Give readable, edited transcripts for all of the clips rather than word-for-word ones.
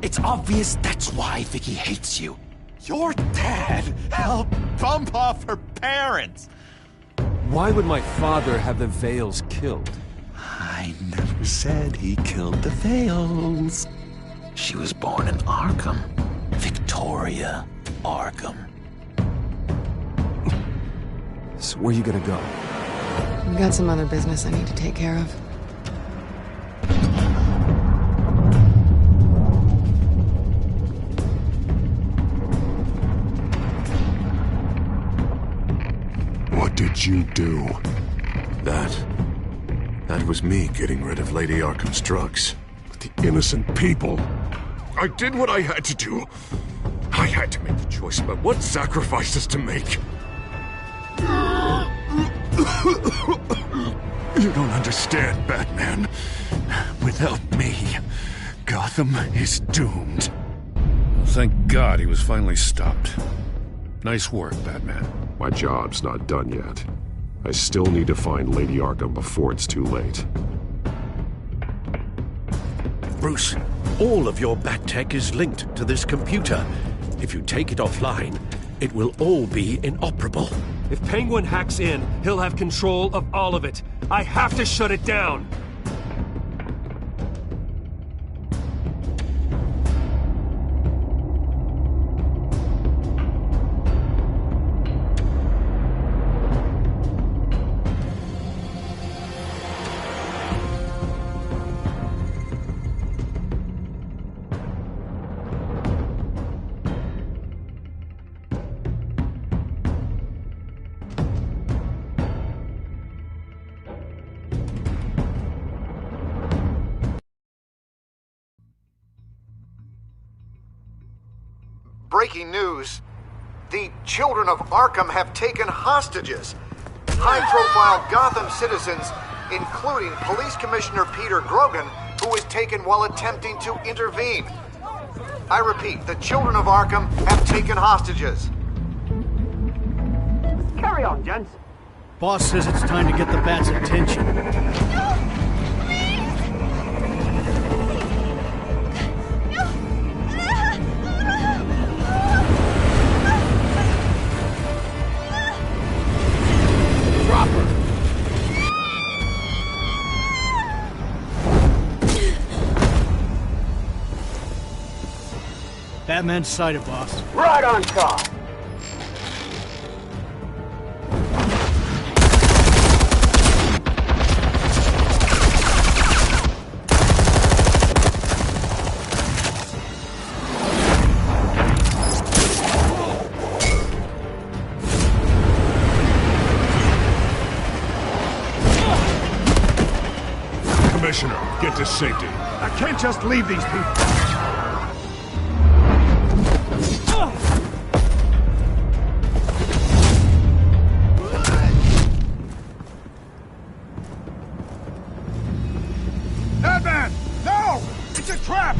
It's obvious that's why Vicky hates you. Your dad helped bump off her parents! Why would my father have the Vales killed? I never said he killed the Vales. She was born in Arkham. Victoria Arkham. So where you gonna go? I've got some other business I need to take care of. What did you do? That was me getting rid of Lady Arkham's drugs. But the innocent people... I did what I had to do. I had to make the choice about what sacrifices to make. You don't understand, Batman. Without me, Gotham is doomed. Well, thank God he was finally stopped. Nice work, Batman. My job's not done yet. I still need to find Lady Arkham before it's too late. Bruce, all of your bat tech is linked to this computer. If you take it offline, it will all be inoperable. If Penguin hacks in, he'll have control of all of it. I have to shut it down! Breaking news. The children of Arkham have taken hostages. High-profile Gotham citizens, including Police Commissioner Peter Grogan, who was taken while attempting to intervene. I repeat, the children of Arkham have taken hostages. Carry on, gents. Boss says it's time to get the Bat's attention. Batman's sighted, boss. Right on top. Commissioner, get to safety. I can't just leave these people. Batman! No! It's a trap!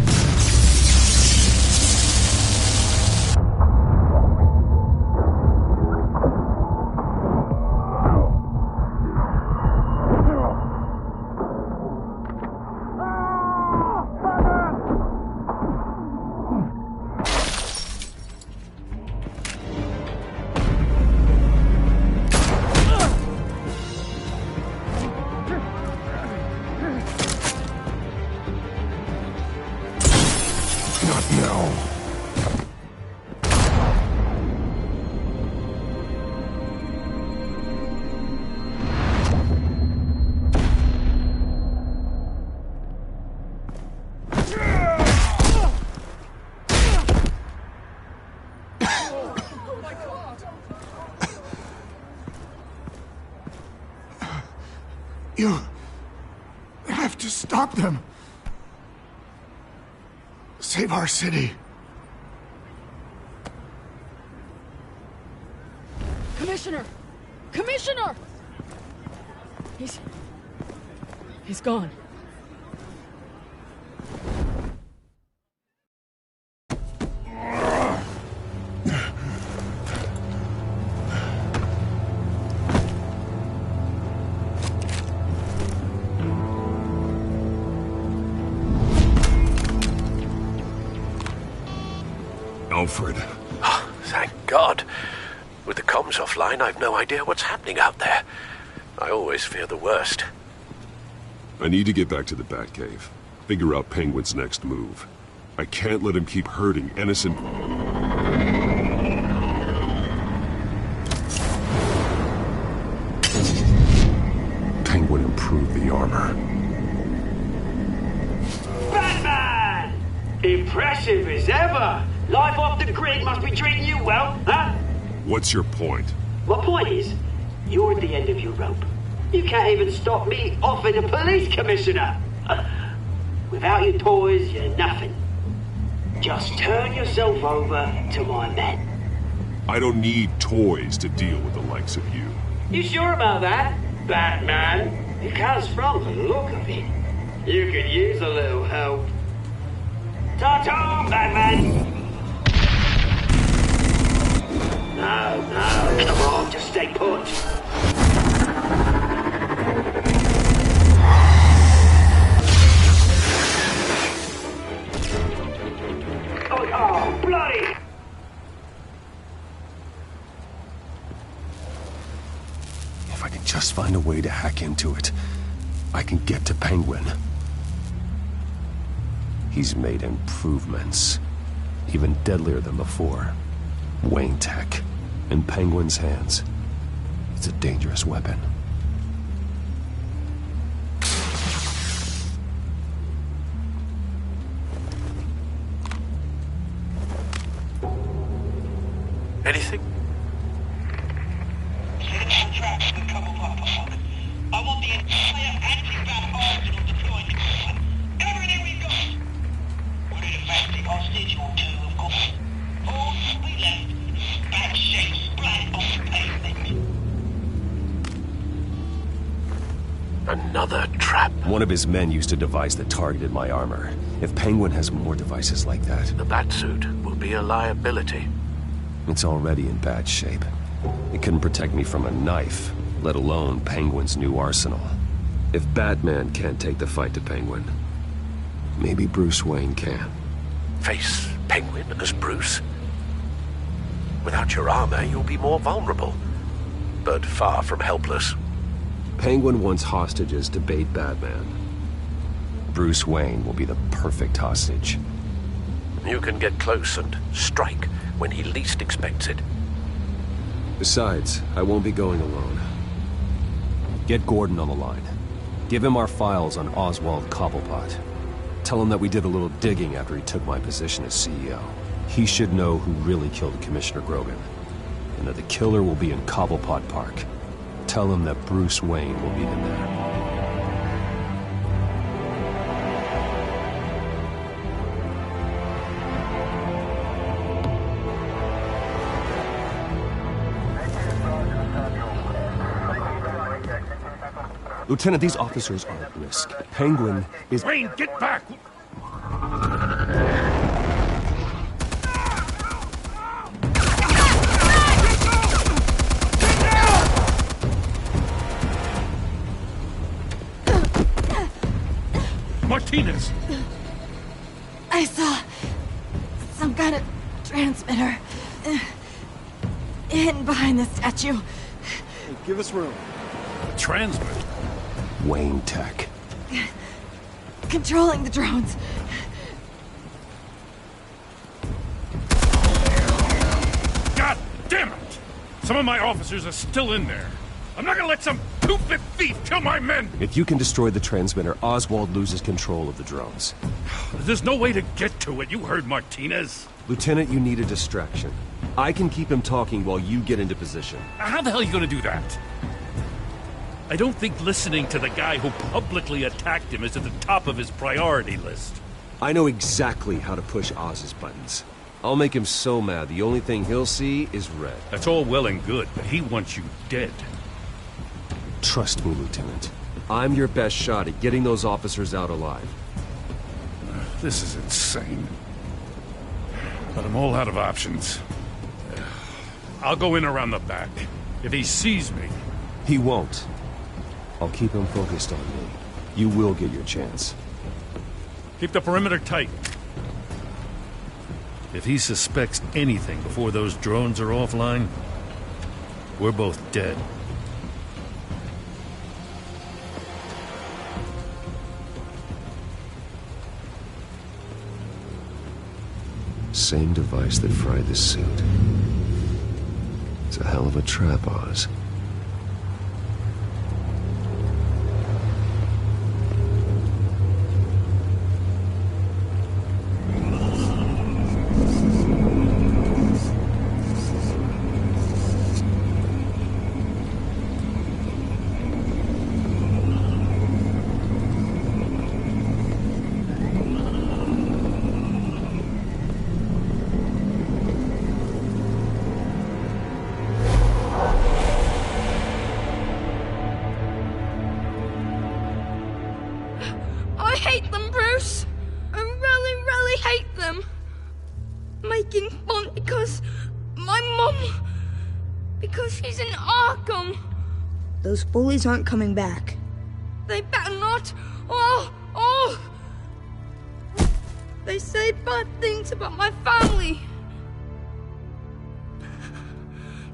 You have to stop them. Save our city. Commissioner! Commissioner! He's gone. Alfred. Oh, thank God. With the comms offline, I've no idea what's happening out there. I always fear the worst. I need to get back to the Batcave. Figure out Penguin's next move. I can't let him keep hurting innocent... Penguin improved the armor. Batman! Impressive as ever! Life off the grid must be treating you well, huh? What's your point? My point is, you're at the end of your rope. You can't even stop me offing a police commissioner. Without your toys, you're nothing. Just turn yourself over to my men. I don't need toys to deal with the likes of you. You sure about that, Batman? Because from the look of it, you could use a little help. Ta-ta, Batman! No, come on, just stay put. Oh, bloody! If I can just find a way to hack into it, I can get to Penguin. He's made improvements, even deadlier than before. Wayne Tech, in Penguin's hands. It's a dangerous weapon. Anything? I want the entire anti-bat arsenal deployed. Everything we've got. We're in a fancy hostage or two, of course. All we left is bad shape splat on the pavement. Another trap. One of his men used a device that targeted my armor. If Penguin has more devices like that... The Batsuit will be a liability. It's already in bad shape. It couldn't protect me from a knife, let alone Penguin's new arsenal. If Batman can't take the fight to Penguin, maybe Bruce Wayne can. Face Penguin as Bruce? Without your armor, you'll be more vulnerable, but far from helpless. Penguin wants hostages to bait Batman. Bruce Wayne will be the perfect hostage. You can get close and strike when he least expects it. Besides, I won't be going alone. Get Gordon on the line. Give him our files on Oswald Cobblepot. Tell him that we did a little digging after he took my position as CEO. He should know who really killed Commissioner Grogan, and that the killer will be in Cobblepot Park. Tell him that Bruce Wayne will meet him there. Lieutenant, these officers are at risk. Penguin is... Wayne, get back! Martinez! I saw some kind of transmitter hidden behind the statue. Hey, give us room. Transmitter? Wayne Tech. Controlling the drones. God damn it! Some of my officers are still in there. I'm not gonna let some two-bit thief kill my men! If you can destroy the transmitter, Oswald loses control of the drones. There's no way to get to it. You heard Martinez. Lieutenant, you need a distraction. I can keep him talking while you get into position. How the hell are you gonna do that? I don't think listening to the guy who publicly attacked him is at the top of his priority list. I know exactly how to push Oz's buttons. I'll make him so mad the only thing he'll see is red. That's all well and good, but he wants you dead. Trust me, Lieutenant. I'm your best shot at getting those officers out alive. This is insane. But I'm all out of options. I'll go in around the back. If he sees me... He won't. I'll keep him focused on me. You will get your chance. Keep the perimeter tight. If he suspects anything before those drones are offline, we're both dead. Same device that fried the suit. It's a hell of a trap, Oz. I hate them, Bruce. I really, really hate them. Making fun because my mum... because she's in Arkham. Those bullies aren't coming back. They better not. They say bad things about my family.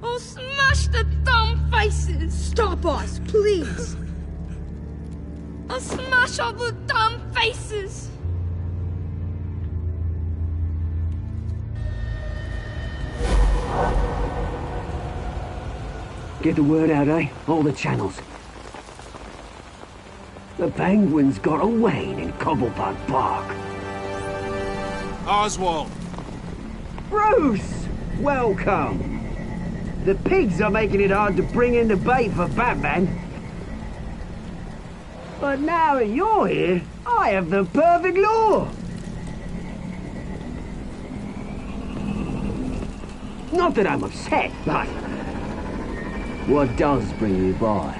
I'll smash the dumb faces. Stop us, please. I'll smash all the damn faces! Get the word out, eh? All the channels. The penguins got away in Cobblepot Park. Oswald! Bruce! Welcome! The pigs are making it hard to bring in the bait for Batman. But now that you're here, I have the perfect lure! Not that I'm upset, but... what does bring you by?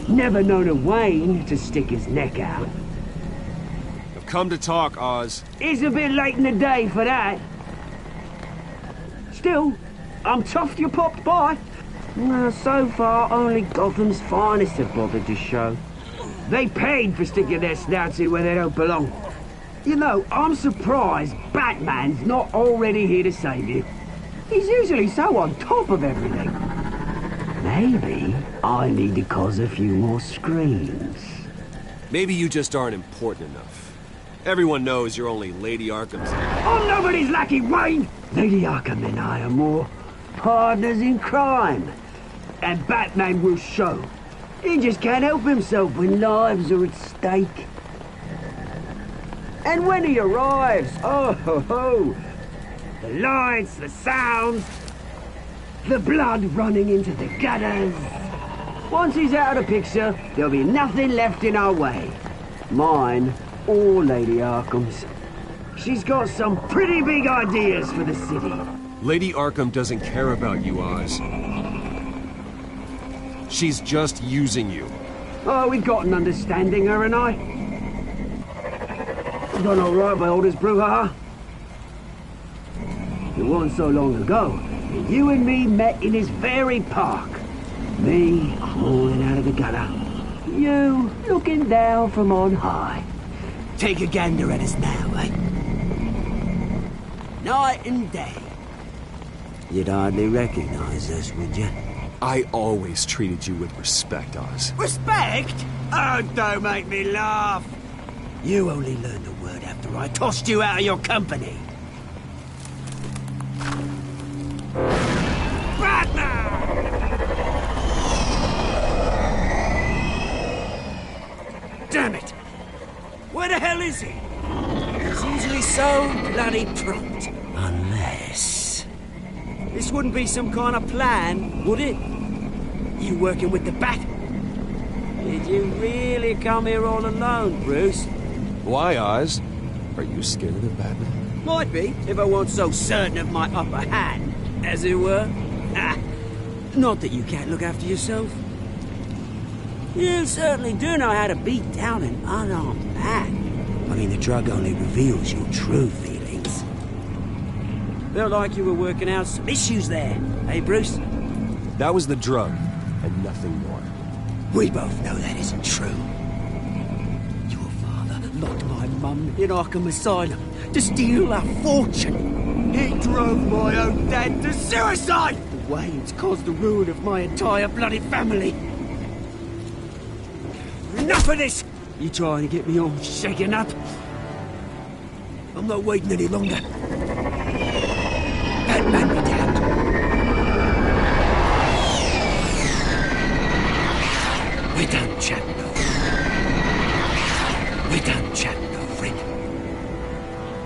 Never known a Wayne to stick his neck out. I've come to talk, Oz. It's a bit late in the day for that. Still, I'm chuffed you popped by. Well, so far, only Gotham's finest have bothered to show. They paid for sticking their snouts in where they don't belong. You know, I'm surprised Batman's not already here to save you. He's usually so on top of everything. Maybe I need to cause a few more screams. Maybe you just aren't important enough. Everyone knows you're only Lady Arkham's... I'm nobody's lackey, Wayne! Lady Arkham and I are more partners in crime. And Batman will show. He just can't help himself when lives are at stake. And when he arrives, oh ho ho! The lights, the sounds, the blood running into the gutters. Once he's out of the picture, there'll be nothing left in our way. Mine or Lady Arkham's. She's got some pretty big ideas for the city. Lady Arkham doesn't care about you, Oz. She's just using you. Oh, we got an understanding, her and I. Done all right by Aldous Brouhaha. It wasn't so long ago that you and me met in this very park. Me crawling out of the gutter. You looking down from on high. Take a gander at us now, eh? Night and day. You'd hardly recognize us, would you? I always treated you with respect, Oz. Respect? Oh, don't make me laugh. You only learned the word after I tossed you out of your company. Batman! Damn it! Where the hell is he? He's usually so bloody prompt. Unless... this wouldn't be some kind of plan, would it? You working with the Bat? Did you really come here all alone, Bruce? Why, Oz? Are you scared of the Batman? Might be, if I weren't so certain of my upper hand, as it were. Not that you can't look after yourself. You certainly do know how to beat down an unarmed man. I mean, the drug only reveals your true feelings. Felt like you were working out some issues there, eh, Bruce? That was the drug, and nothing more. We both know that isn't true. Your father locked my mum in Arkham Asylum to steal our fortune. He drove my own dad to suicide! The Waynes caused the ruin of my entire bloody family. Enough of this! You trying to get me all shaken up? I'm not waiting any longer. Batman me down. We're done chatting. We're done chatting, friend.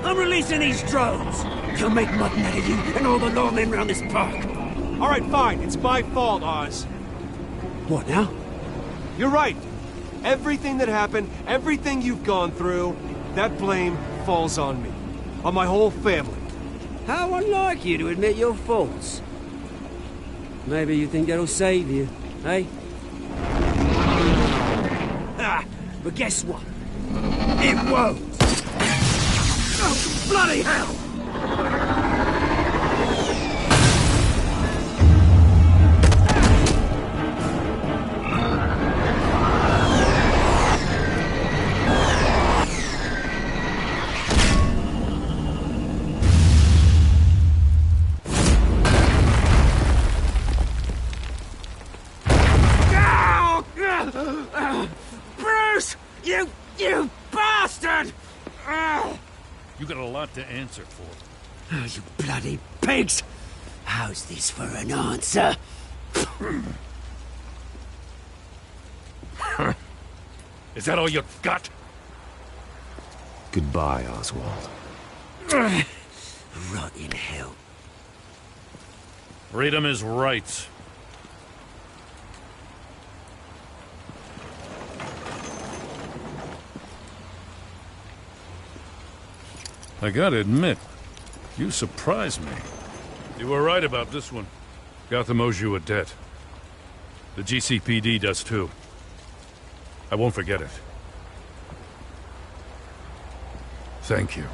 I'm releasing these drones. They'll make mutton out of you and all the lawmen around this park. All right, fine. It's my fault, Oz. What now? You're right. Everything that happened, everything you've gone through, that blame falls on me. On my whole family. How unlike you to admit your faults. Maybe you think that'll save you, eh? Ah, but guess what? It won't! Oh, bloody hell! Bruce! You bastard! You got a lot to answer for. Oh, you bloody pigs! How's this for an answer? Is that all you got? Goodbye, Oswald. Rot in hell. Freedom is rights. I gotta admit, you surprised me. You were right about this one. Gotham owes you a debt. The GCPD does too. I won't forget it. Thank you.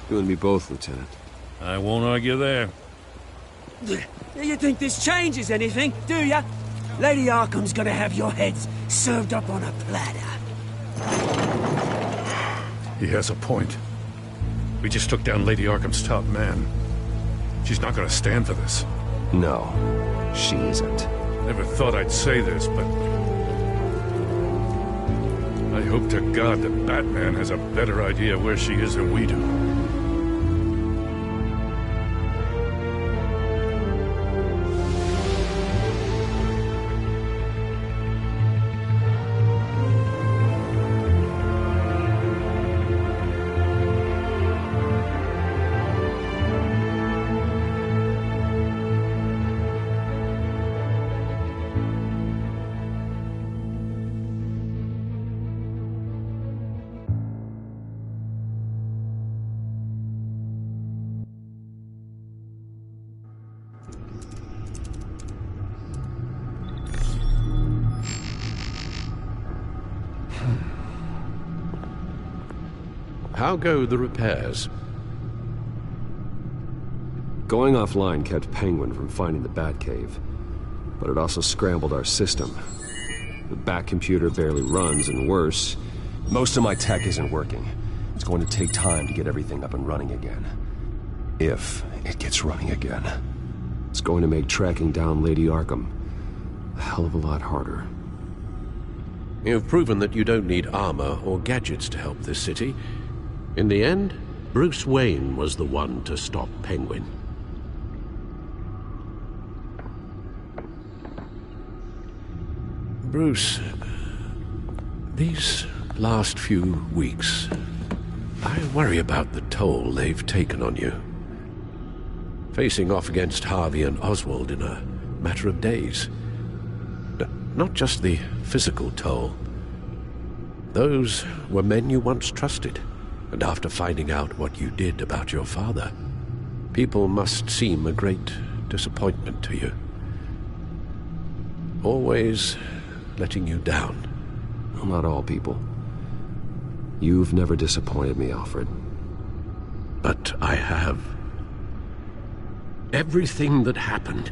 You and me both, Lieutenant. I won't argue there. You think this changes anything, do ya? Lady Arkham's gonna have your heads served up on a platter. He has a point. We just took down Lady Arkham's top man. She's not gonna stand for this. No, she isn't. Never thought I'd say this, but I hope to God that Batman has a better idea where she is than we do. How go the repairs? Going offline kept Penguin from finding the Batcave, but it also scrambled our system. The Bat computer barely runs, and worse, most of my tech isn't working. It's going to take time to get everything up and running again. If it gets running again. It's going to make tracking down Lady Arkham a hell of a lot harder. You've proven that you don't need armor or gadgets to help this city. In the end, Bruce Wayne was the one to stop Penguin. Bruce, these last few weeks, I worry about the toll they've taken on you. Facing off against Harvey and Oswald in a matter of days. Not just the physical toll. Those were men you once trusted. And after finding out what you did about your father, people must seem a great disappointment to you. Always letting you down. Well, not all people. You've never disappointed me, Alfred. But I have. Everything that happened,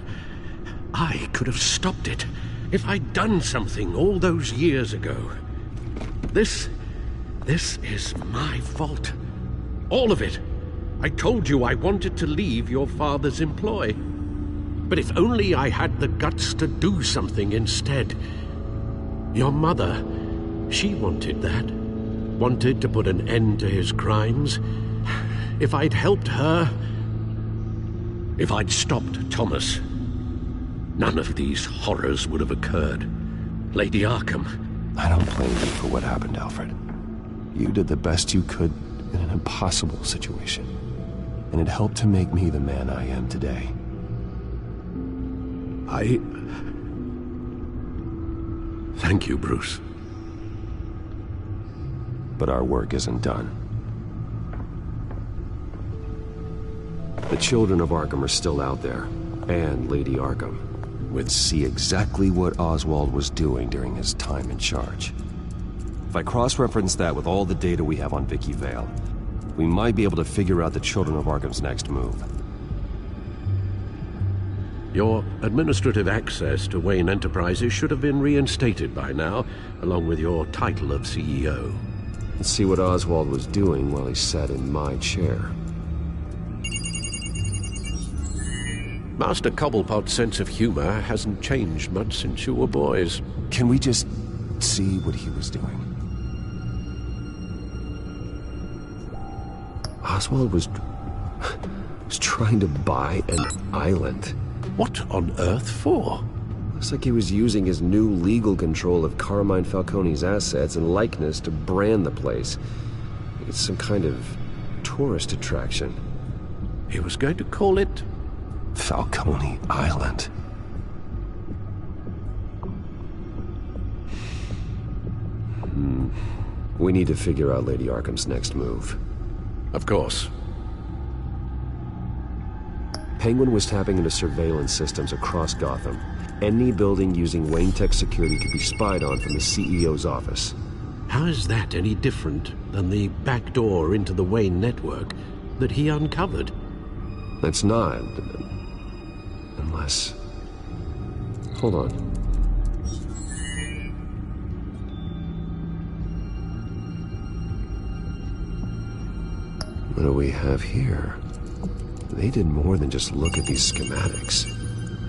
I could have stopped it if I'd done something all those years ago. This This is my fault. All of it. I told you I wanted to leave your father's employ. But if only I had the guts to do something instead. Your mother, she wanted that. Wanted to put an end to his crimes. If I'd helped her... If I'd stopped Thomas, none of these horrors would have occurred. Lady Arkham. I don't blame you for what happened, Alfred. You did the best you could in an impossible situation. And it helped to make me the man I am today. Thank you, Bruce. But our work isn't done. The children of Arkham are still out there, and Lady Arkham. Would see exactly what Oswald was doing during his time in charge. If I cross-reference that with all the data we have on Vicky Vale, we might be able to figure out the children of Arkham's next move. Your administrative access to Wayne Enterprises should have been reinstated by now, along with your title of CEO. Let's see what Oswald was doing while he sat in my chair. Master Cobblepot's sense of humor hasn't changed much since you were boys. Can we just see what he was doing? Oswald was trying to buy an island. What on earth for? Looks like he was using his new legal control of Carmine Falcone's assets and likeness to brand the place. It's some kind of tourist attraction. He was going to call it Falcone Island. We need to figure out Lady Arkham's next move. Of course. Penguin was tapping into surveillance systems across Gotham. Any building using Wayne Tech security could be spied on from the CEO's office. How is that any different than the back door into the Wayne network that he uncovered? It's not. Unless... Hold on. What do we have here? They did more than just look at these schematics.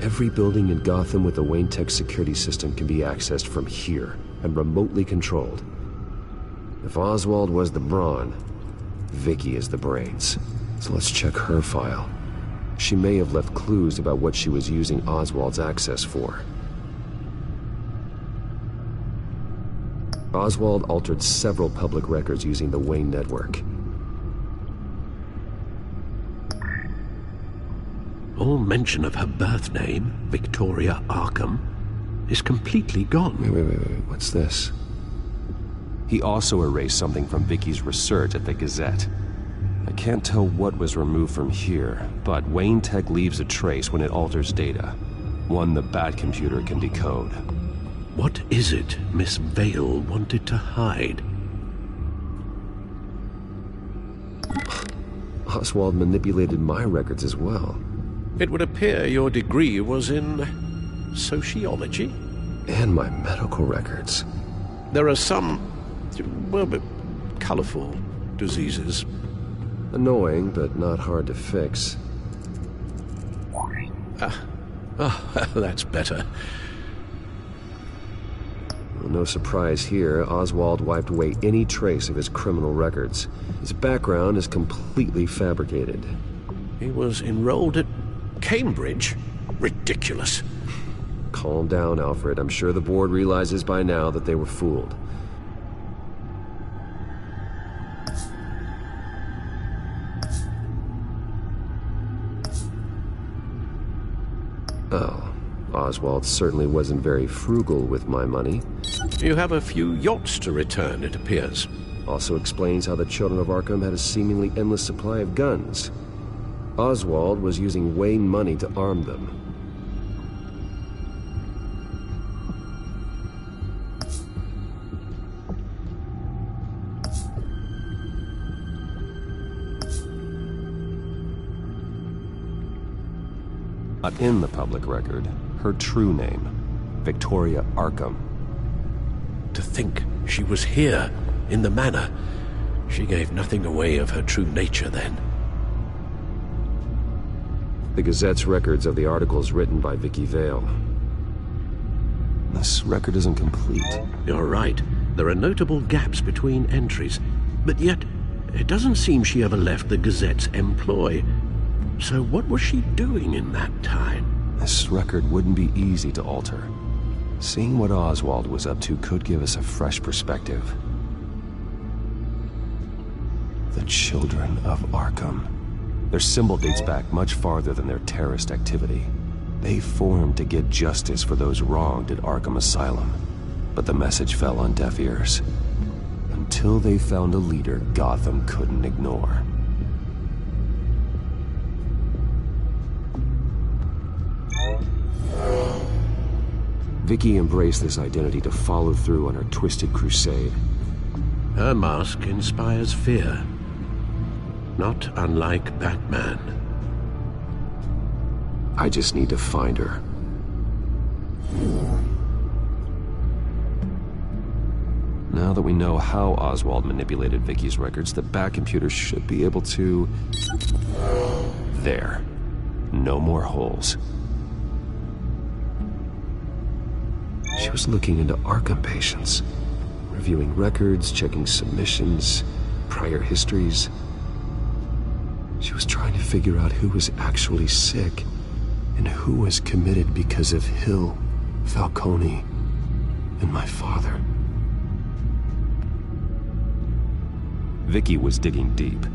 Every building in Gotham with a Wayne Tech security system can be accessed from here and remotely controlled. If Oswald was the brawn, Vicky is the brains. So let's check her file. She may have left clues about what she was using Oswald's access for. Oswald altered several public records using the Wayne network. All mention of her birth name, Victoria Arkham, is completely gone. Wait. What's this? He also erased something from Vicky's research at the Gazette. I can't tell what was removed from here, but Wayne Tech leaves a trace when it alters data. One the Bat computer can decode. What is it Miss Vale wanted to hide? Oswald manipulated my records as well. It would appear your degree was in sociology? And my medical records. There are some, well, colorful diseases. Annoying, but not hard to fix. That's better. Well, no surprise here, Oswald wiped away any trace of his criminal records. His background is completely fabricated. He was enrolled at Cambridge? Ridiculous. Calm down, Alfred. I'm sure the board realizes by now that they were fooled. Oh, Oswald certainly wasn't very frugal with my money. You have a few yachts to return, it appears. Also explains how the children of Arkham had a seemingly endless supply of guns. Oswald was using Wayne money to arm them. Not in the public record, her true name, Victoria Arkham. To think she was here, in the manor. She gave nothing away of her true nature then. The Gazette's records of the articles written by Vicky Vale. This record isn't complete. You're right. There are notable gaps between entries, but yet it doesn't seem she ever left the Gazette's employ. So what was she doing in that time? This record wouldn't be easy to alter. Seeing what Oswald was up to could give us a fresh perspective. The Children of Arkham. Their symbol dates back much farther than their terrorist activity. They formed to get justice for those wronged at Arkham Asylum. But the message fell on deaf ears. Until they found a leader Gotham couldn't ignore. Vicky embraced this identity to follow through on her twisted crusade. Her mask inspires fear. Not unlike Batman. I just need to find her. Now that we know how Oswald manipulated Vicky's records, the Batcomputer should be able to... There. No more holes. She was looking into Arkham patients, reviewing records, checking submissions, prior histories. She was trying to figure out who was actually sick and who was committed because of Hill, Falcone, and my father. Vicky was digging deep.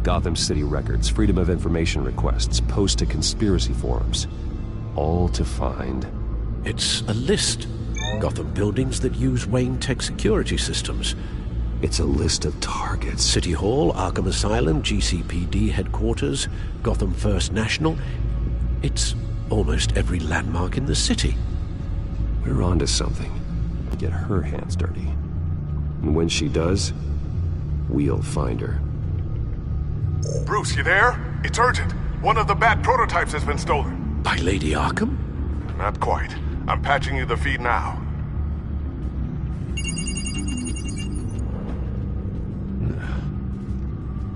Gotham City records, Freedom of Information requests, posts to conspiracy forums. All to find... It's a list. Gotham buildings that use Wayne Tech security systems. It's a list of targets. City Hall, Arkham Asylum, GCPD headquarters, Gotham First National. It's almost every landmark in the city. We're onto something. Get her hands dirty. And when she does, we'll find her. Bruce, you there? It's urgent. One of the Bat prototypes has been stolen. By Lady Arkham? Not quite. I'm patching you the feed now.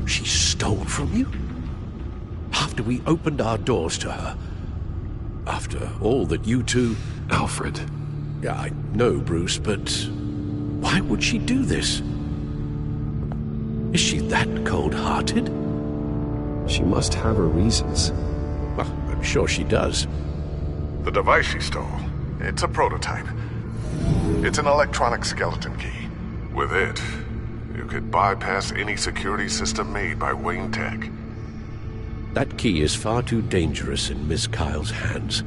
She stole from you? After we opened our doors to her? After all that you two... Alfred. Yeah, I know, Bruce, but... why would she do this? Is she that cold-hearted? She must have her reasons. Well, I'm sure she does. The device she stole, it's a prototype. It's an electronic skeleton key. With it, you could bypass any security system made by Wayne Tech. That key is far too dangerous in Miss Kyle's hands,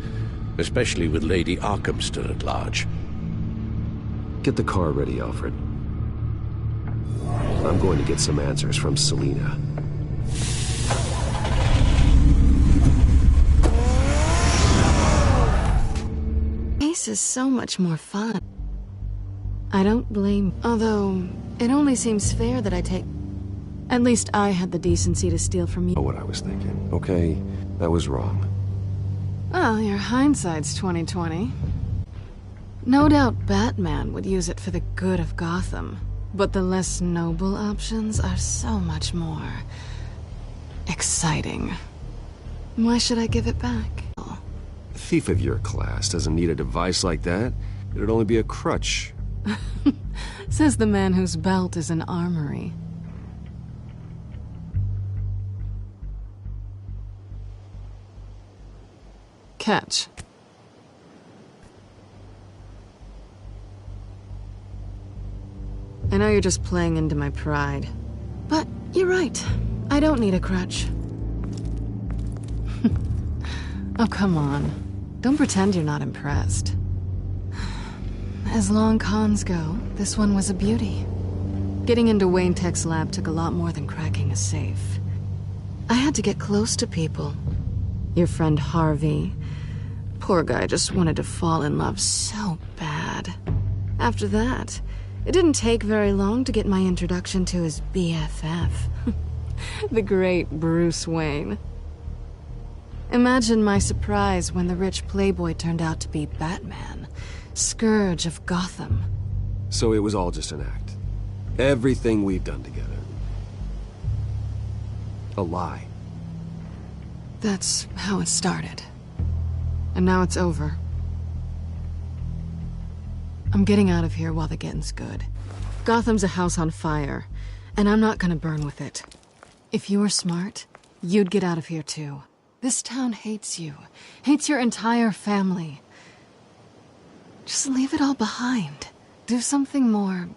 especially with Lady Arkham still at large. Get the car ready, Alfred. I'm going to get some answers from Selina. Ace is so much more fun. I don't blame... Although, it only seems fair that I take... At least I had the decency to steal from you. Oh, what I was thinking. Okay, that was wrong. Well, your hindsight's 20/20. No doubt Batman would use it for the good of Gotham, but the less noble options are so much more... exciting. Why should I give it back? A thief of your class doesn't need a device like that. It'd only be a crutch. Says the man whose belt is an armory. Catch. I know you're just playing into my pride, but you're right. I don't need a crutch. Oh, come on. Don't pretend you're not impressed. As long cons go, this one was a beauty. Getting into Wayne Tech's lab took a lot more than cracking a safe. I had to get close to people. Your friend Harvey. Poor guy just wanted to fall in love so bad. After that, it didn't take very long to get my introduction to his BFF. The great Bruce Wayne. Imagine my surprise when the rich playboy turned out to be Batman, Scourge of Gotham. So it was all just an act. Everything we've done together. A lie. That's how it started. And now it's over. I'm getting out of here while the getting's good. Gotham's a house on fire, and I'm not gonna burn with it. If you were smart, you'd get out of here too. This town hates you. Hates your entire family. Just leave it all behind. Do something more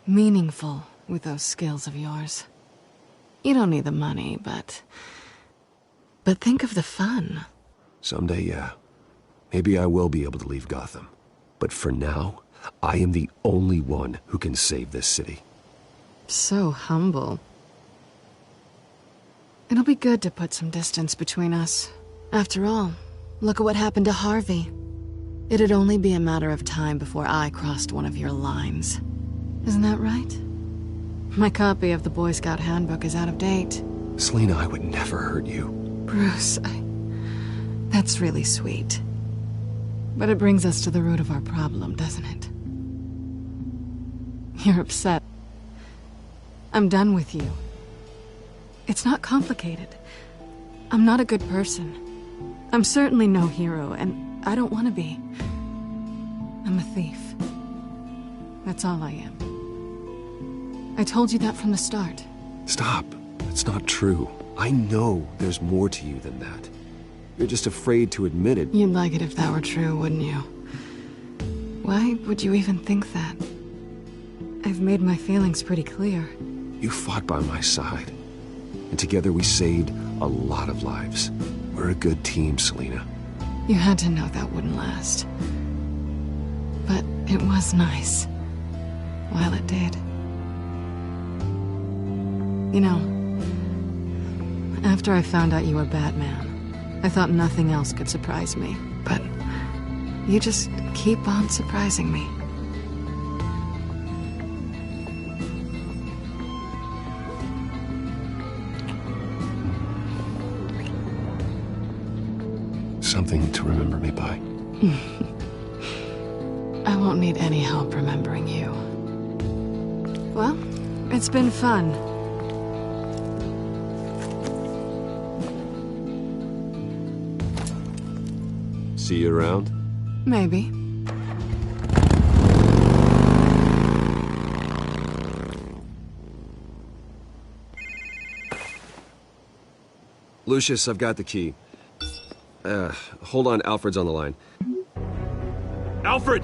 meaningful with those skills of yours. You don't need the money, but think of the fun. Someday, yeah. Maybe I will be able to leave Gotham. But for now, I am the only one who can save this city. So humble. It'll be good to put some distance between us. After all, look at what happened to Harvey. It'd only be a matter of time before I crossed one of your lines. Isn't that right? My copy of the Boy Scout Handbook is out of date. Selina, I would never hurt you. Bruce, that's really sweet. But it brings us to the root of our problem, doesn't it? You're upset. I'm done with you. It's not complicated. I'm not a good person. I'm certainly no hero, and I don't want to be. I'm a thief. That's all I am. I told you that from the start. Stop. That's not true. I know there's more to you than that. You're just afraid to admit it. You'd like it if that were true, wouldn't you? Why would you even think that? I've made my feelings pretty clear. You fought by my side. And together we saved a lot of lives. We're a good team, Selina. You had to know that wouldn't last. But it was nice. While it did. You know, after I found out you were Batman, I thought nothing else could surprise me. But you just keep on surprising me. Something to remember me by. I won't need any help remembering you. Well, it's been fun. See you around? Maybe. Lucius, I've got the key. Hold on, Alfred's on the line. Alfred!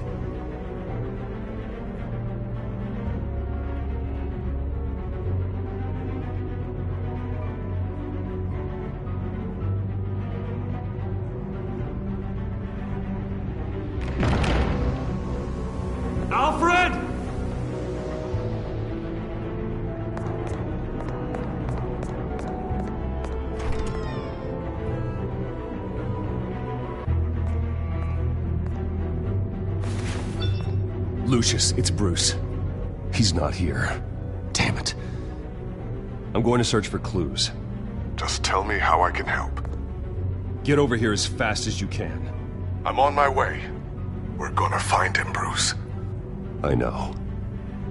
Alfred! Lucius, it's Bruce. He's not here. Damn it. I'm going to search for clues. Just tell me how I can help. Get over here as fast as you can. I'm on my way. We're gonna find him, Bruce. I know.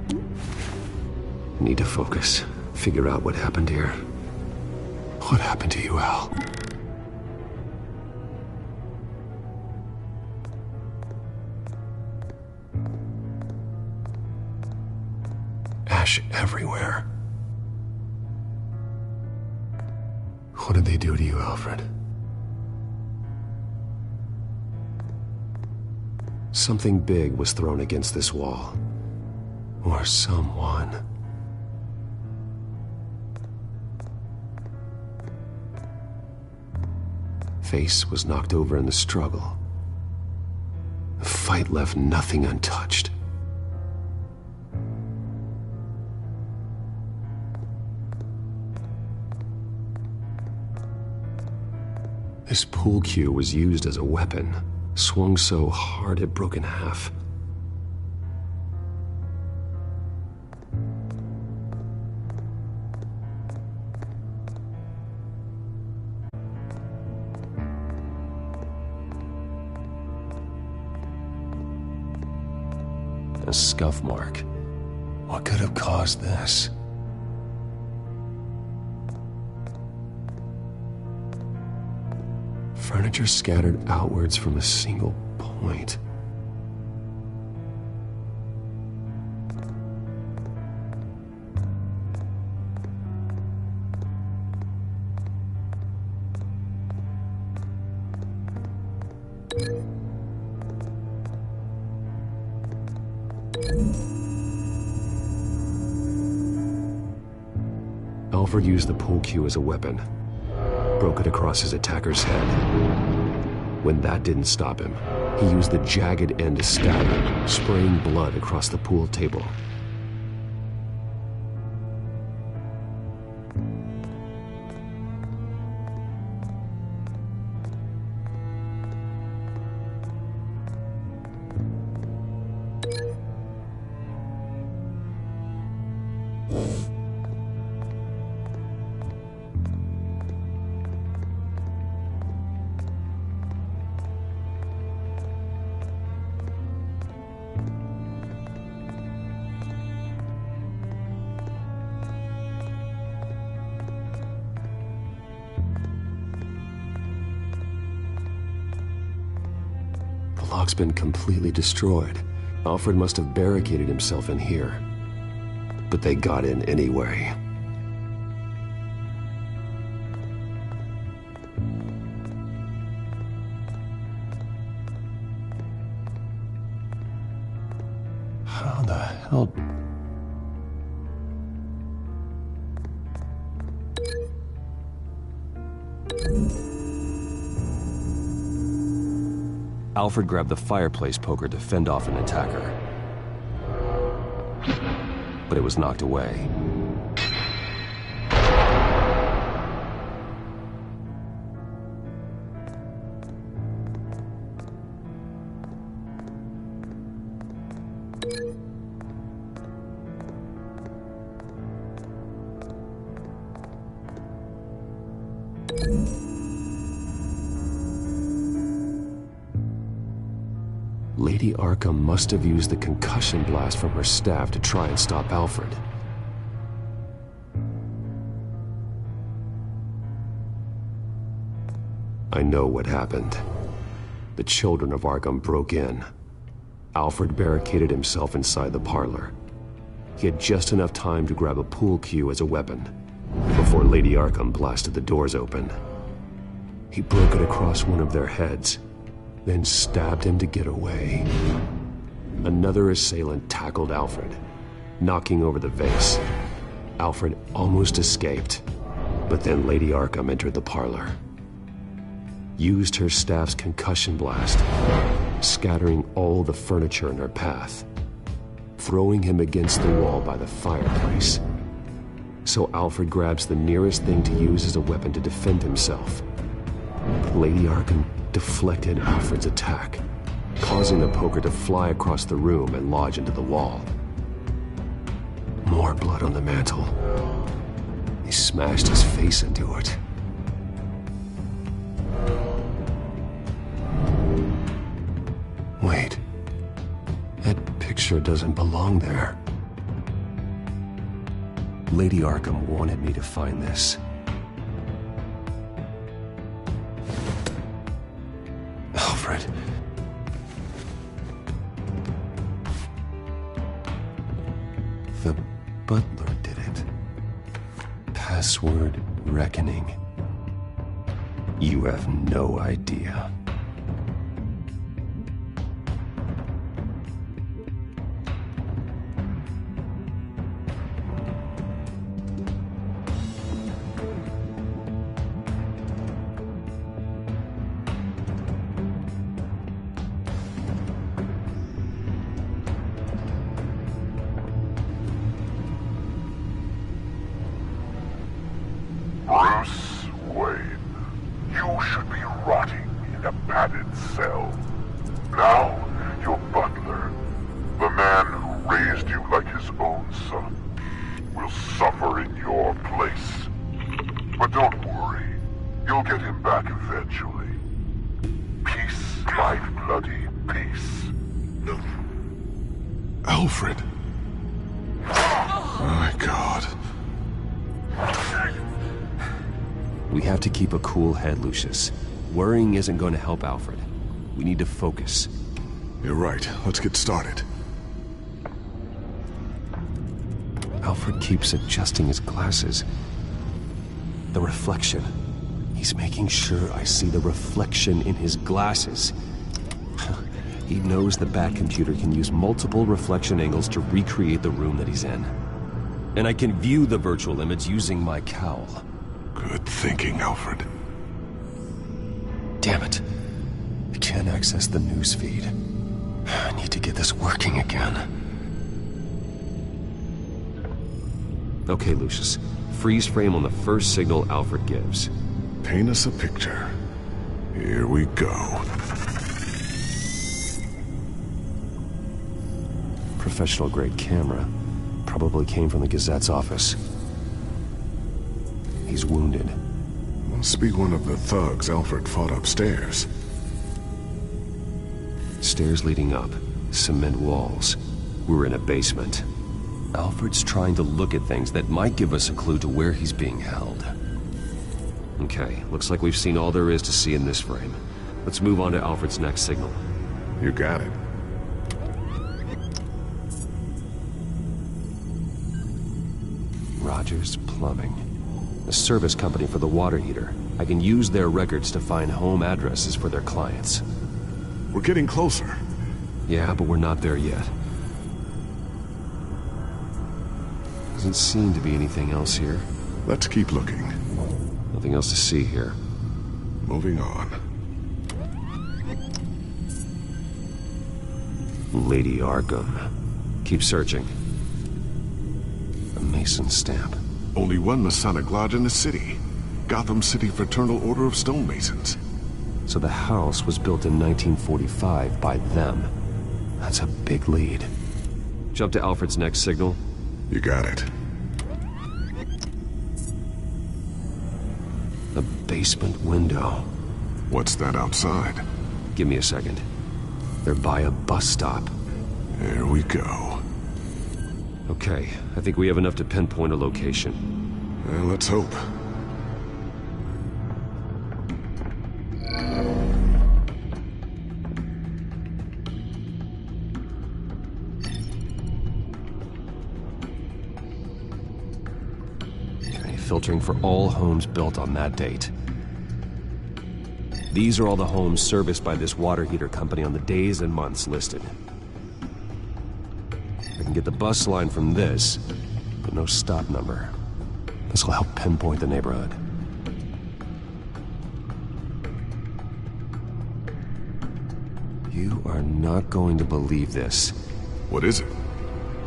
I need to focus. Figure out what happened here. What happened to you, Al? Ash everywhere. What did they do to you, Alfred? Something big was thrown against this wall. Or someone. Face was knocked over in the struggle. The fight left nothing untouched. This pool cue was used as a weapon, swung so hard it broke in half. A scuff mark. What could have caused this? Furniture scattered outwards from a single point. Alfred used the pool cue as a weapon, broke it across his attacker's head. When that didn't stop him, he used the jagged end to stab him, spraying blood across the pool table. The lock's been completely destroyed. Alfred must have barricaded himself in here. But they got in anyway. How the hell... Alfred grabbed the fireplace poker to fend off an attacker. But it was knocked away. Lady Arkham must have used the concussion blast from her staff to try and stop Alfred. I know what happened. The children of Arkham broke in. Alfred barricaded himself inside the parlor. He had just enough time to grab a pool cue as a weapon before Lady Arkham blasted the doors open. He broke it across one of their heads, then stabbed him to get away. Another assailant tackled Alfred, knocking over the vase. Alfred almost escaped, but then Lady Arkham entered the parlor. Used her staff's concussion blast, scattering all the furniture in her path, throwing him against the wall by the fireplace. So Alfred grabs the nearest thing to use as a weapon to defend himself. Lady Arkham deflected Alfred's attack, causing the poker to fly across the room and lodge into the wall. More blood on the mantel. He smashed his face into it. Wait. That picture doesn't belong there. Lady Arkham wanted me to find this. Alfred. The butler did it. Password reckoning. You have no idea. Bruce Wayne, you should be rotting in a padded cell. Now, your butler, the man who raised you like his own son, will suffer in your place. But don't worry, you'll get him back eventually. Peace, my bloody peace. Alfred. We have to keep a cool head, Lucius. Worrying isn't going to help Alfred. We need to focus. You're right. Let's get started. Alfred keeps adjusting his glasses. The reflection. He's making sure I see the reflection in his glasses. He knows the Bat-computer can use multiple reflection angles to recreate the room that he's in. And I can view the virtual image using my cowl. Good thinking, Alfred. Damn it. I can't access the news feed. I need to get this working again. Okay, Lucius. Freeze frame on the first signal Alfred gives. Paint us a picture. Here we go. Professional-grade camera. Probably came from the Gazette's office. He's wounded. Must be one of the thugs Alfred fought upstairs. Stairs leading up. Cement walls. We're in a basement. Alfred's trying to look at things that might give us a clue to where he's being held. Okay, looks like we've seen all there is to see in this frame. Let's move on to Alfred's next signal. You got it. Rogers Plumbing. A service company for the water heater. I can use their records to find home addresses for their clients. We're getting closer. Yeah, but we're not there yet. Doesn't seem to be anything else here. Let's keep looking. Nothing else to see here. Moving on. Lady Arkham. Keep searching. A Mason stamp. Only one Masonic lodge in the city. Gotham City Fraternal Order of Stonemasons. So the house was built in 1945 by them. That's a big lead. Jump to Alfred's next signal. You got it. A basement window. What's that outside? Give me a second. They're by a bus stop. There we go. Okay, I think we have enough to pinpoint a location. Well, let's hope. Filtering for all homes built on that date. These are all the homes serviced by this water heater company on the days and months listed. I can get the bus line from this, but no stop number. This will help pinpoint the neighborhood. You are not going to believe this. What is it?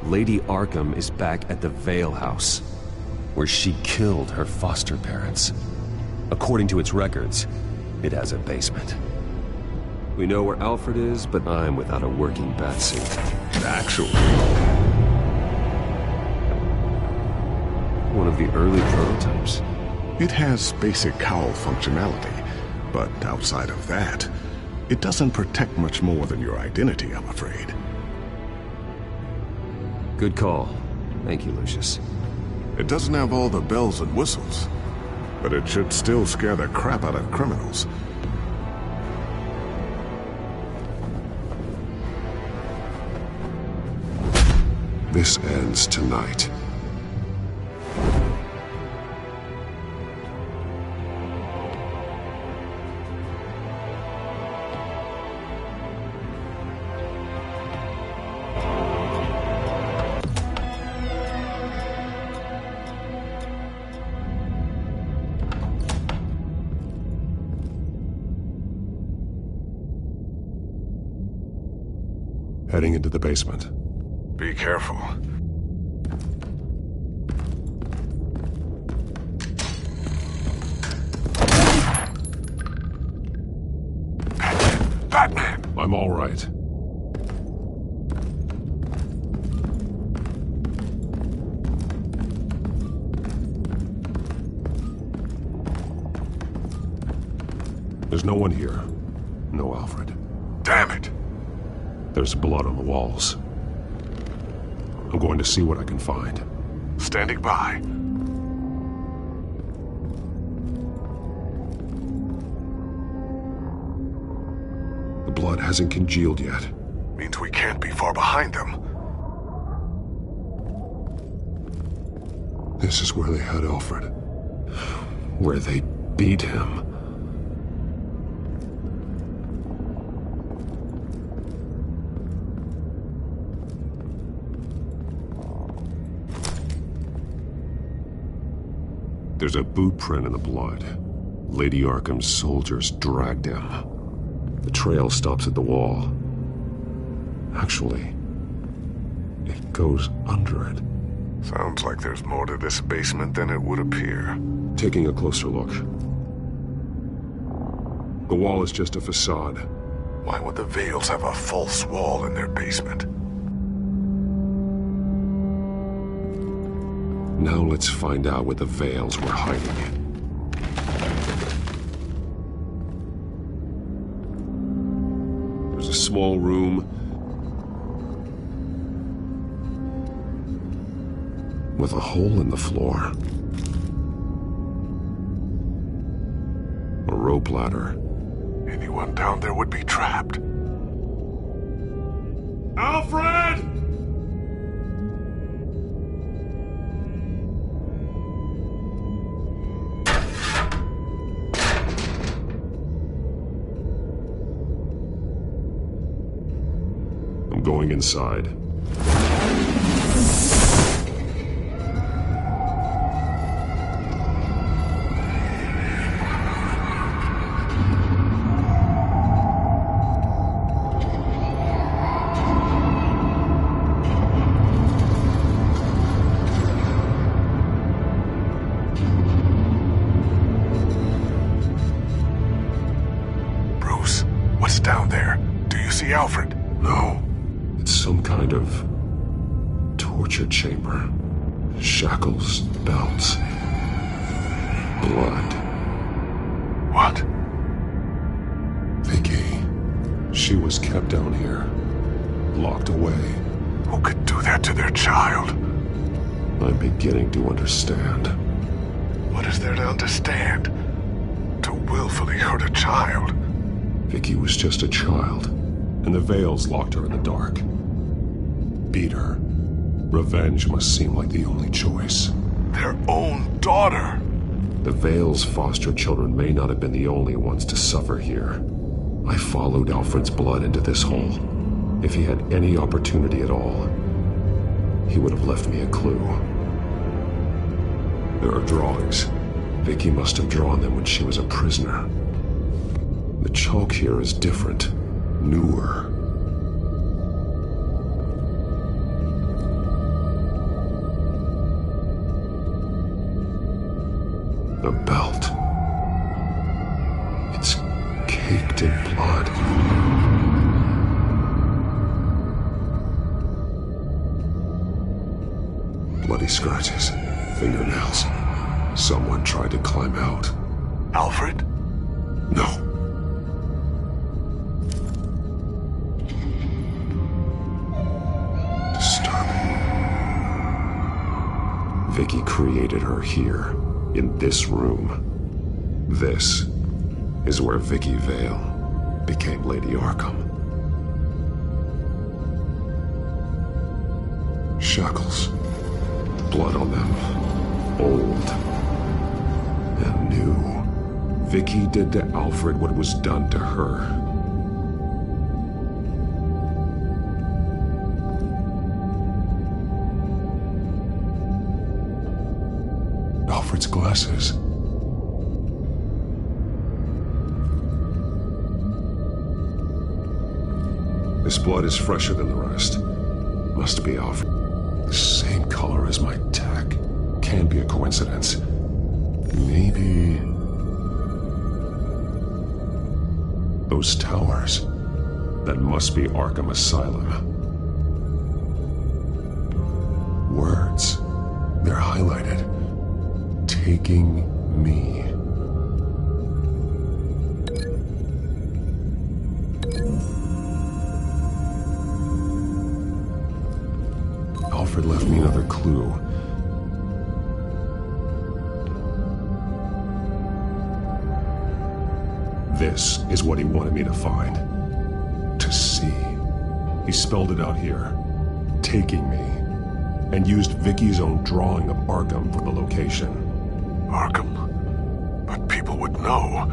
Lady Arkham is back at the Vale House, where she killed her foster parents. According to its records, it has a basement. We know where Alfred is, but I'm without a working batsuit. Actually. One of the early prototypes. It has basic cowl functionality, but outside of that, it doesn't protect much more than your identity, I'm afraid. Good call. Thank you, Lucius. It doesn't have all the bells and whistles, but it should still scare the crap out of criminals. This ends tonight. Heading into the basement. Be careful. Batman! I'm all right. There's no one here. No Alfred. Damn it! There's blood on the walls. I'm going to see what I can find. Standing by. blood hasn't congealed yet. Means we can't be far behind them. This is where they had Alfred. Where they beat him. There's a boot print in the blood. Lady Arkham's soldiers dragged him. The trail stops at the wall. Actually, it goes under it. Sounds like there's more to this basement than it would appear. Taking a closer look. The wall is just a facade. Why would the Vales have a false wall in their basement? Now let's find out what the Vales were hiding. There's a small room with a hole in the floor. A rope ladder. Anyone down there would be trapped. Alfred! I'm going inside. Down there. Do you see Alfred? No. It's some kind of torture chamber. Shackles, belts, blood. What? Vicky. She was kept down here. Locked away. Who could do that to their child? I'm beginning to understand. What is there to understand? To willfully hurt a child? Vicky was just a child, and the Vales locked her in the dark. Beat her. Revenge must seem like the only choice. Their own daughter! The Vales' foster children may not have been the only ones to suffer here. I followed Alfred's blood into this hole. If he had any opportunity at all, he would have left me a clue. There are drawings. Vicky must have drawn them when she was a prisoner. The chalk here is different, newer. The belt. It's caked in blood. Bloody scratches, fingernails. Someone tried to climb out. Alfred? No. Vicky created her here, in this room. This is where Vicky Vale became Lady Arkham. Shackles. Blood on them. Old. And new. Vicky did to Alfred what was done to her. Alfred's glasses. This blood is fresher than the rest. Must be Alfred. The same color as my tech. Can't be a coincidence. Maybe... those towers. That must be Arkham Asylum. Words. They're highlighted. Taking me. Alfred left me another clue. This is what he wanted me to find. to see. He spelled it out here. Taking me. And used Vicky's own drawing of Arkham for the location. Arkham? But people would know.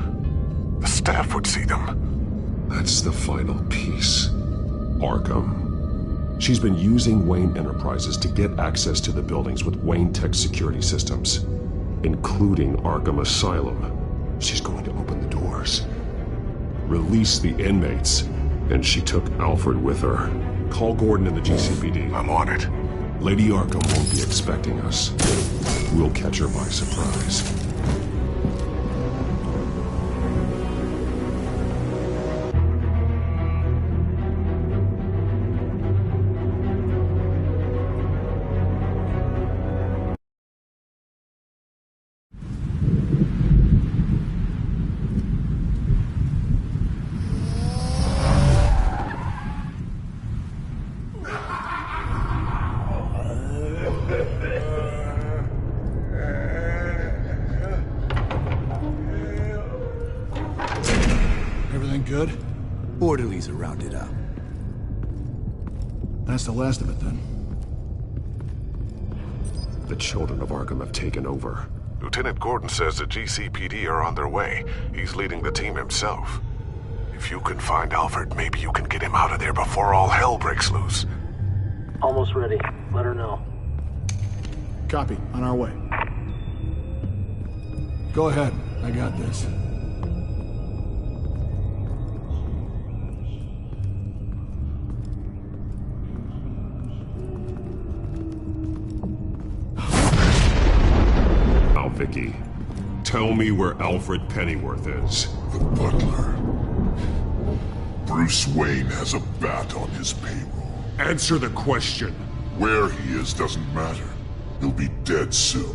The staff would see them. That's the final piece. Arkham. She's been using Wayne Enterprises to get access to the buildings with Wayne Tech security systems, including Arkham Asylum. She's going to open the doors, release the inmates, and she took Alfred with her. Call Gordon and the GCPD. I'm on it. Lady Arkham won't be expecting us. We'll catch her by surprise. Good? Orderlies are rounded up. That's the last of it, then. The children of Arkham have taken over. Lieutenant Gordon says the GCPD are on their way. He's leading the team himself. If you can find Alfred, maybe you can get him out of there before all hell breaks loose. Almost ready. Let her know. Copy. On our way. Go ahead. I got this. Vicky, tell me where Alfred Pennyworth is. The butler. Bruce Wayne has a bat on his payroll. Answer the question. Where he is doesn't matter. He'll be dead soon.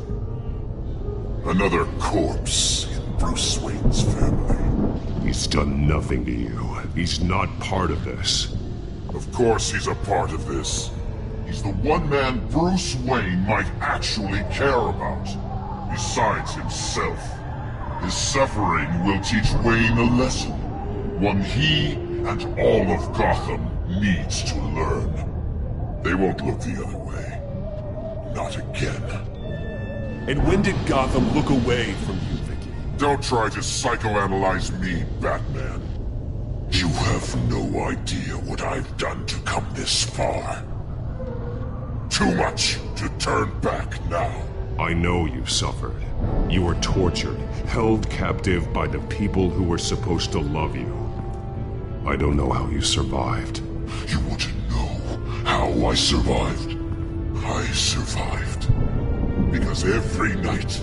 Another corpse in Bruce Wayne's family. He's done nothing to you. He's not part of this. Of course he's a part of this. He's the one man Bruce Wayne might actually care about. Besides himself, his suffering will teach Wayne a lesson. One he and all of Gotham needs to learn. They won't look the other way. Not again. And when did Gotham look away from you, Vicky? Don't try to psychoanalyze me, Batman. You have no idea what I've done to come this far. Too much to turn back now. I know you suffered. You were tortured, held captive by the people who were supposed to love you. I don't know how you survived. You want to know how I survived? I survived because every night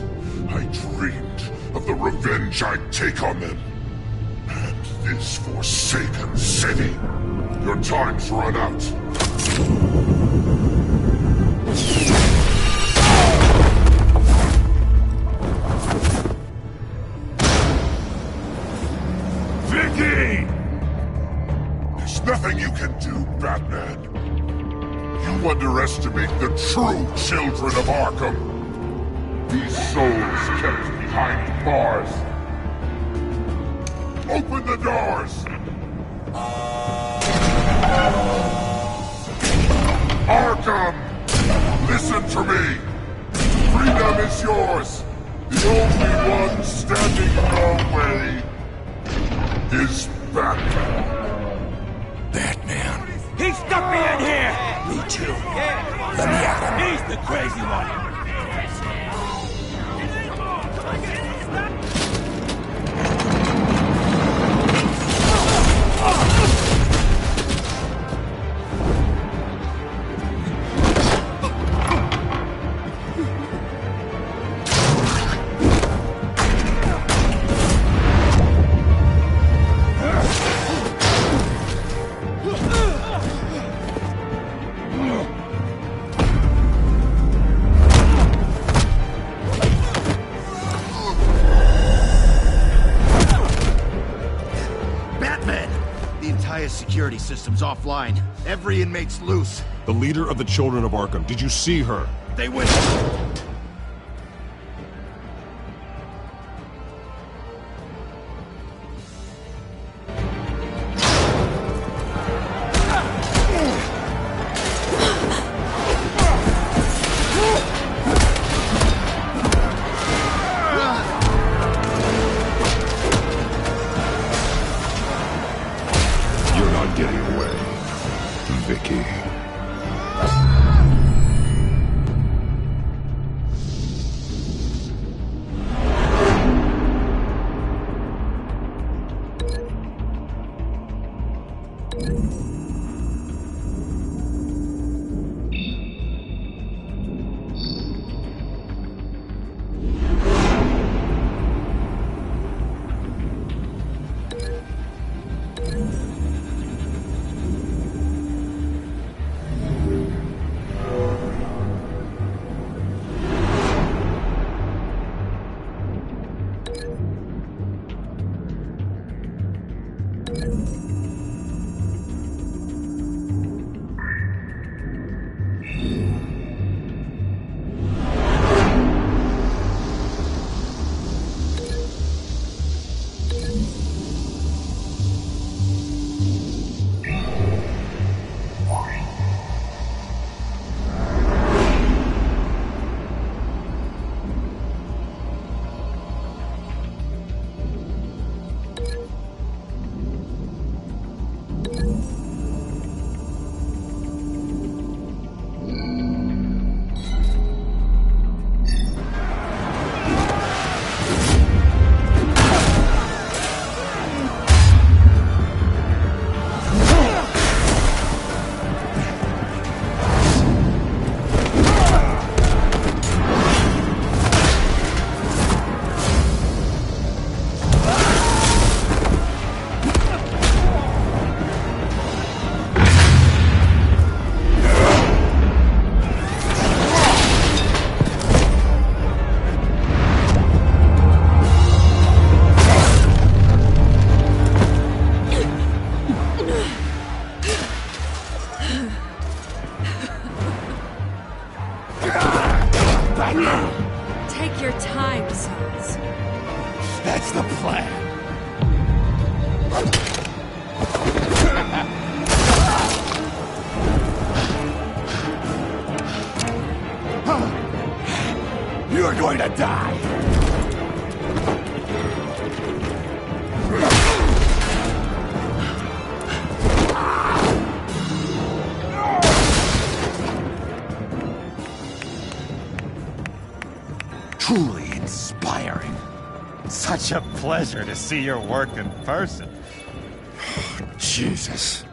I dreamed of the revenge I'd take on them. And this forsaken city. Your time's run out. There's nothing you can do, Batman. You underestimate the true children of Arkham. These souls kept behind bars. Open the doors! Arkham! Listen to me! Freedom is yours! The only one standing in your way is Batman. Batman. He stuck me in here! Me too. Let me at him. He's the crazy one! Security system's offline. Every inmate's loose. The leader of the Children of Arkham, did you see her? They went... Take your time, sons. That's the plan. You're going to die! Truly inspiring. Such a pleasure to see your work in person. Jesus.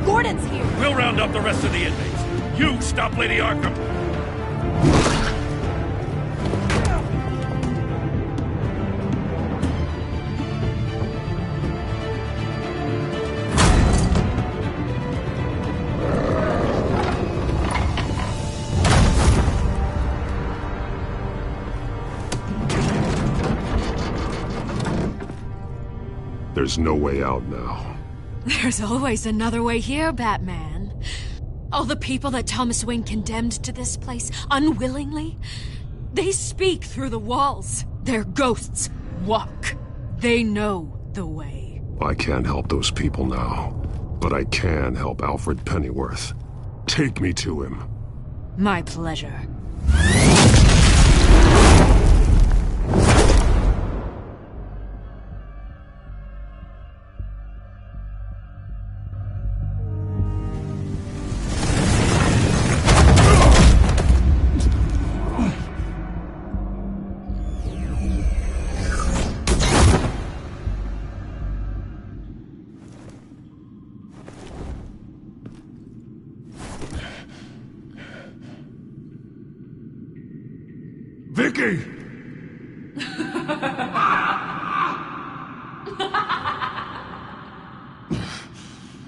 Gordon's here! We'll round up the rest of the inmates. You stop Lady Arkham! There's no way out now. There's always another way here, Batman. All the people that Thomas Wayne condemned to this place unwillingly, they speak through the walls. Their ghosts walk. They know the way. I can't help those people now, but I can help Alfred Pennyworth. Take me to him. My pleasure. Vicky!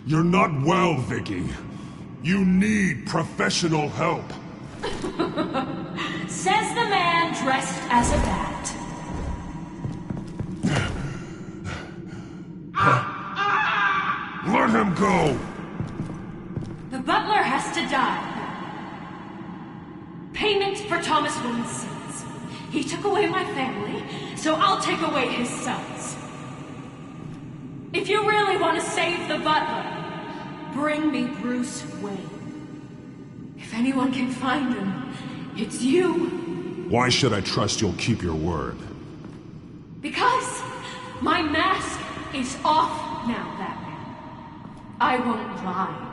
You're not well, Vicky. You need professional help. Says the man dressed as a bat. Let him go! The butler has to die. Payment for Thomas Wayne's sins. He took away my family, so I'll take away his sons. If you really want to save the butler, bring me Bruce Wayne. If anyone can find him, it's you. Why should I trust you'll keep your word? Because my mask is off now, Batman. I won't lie.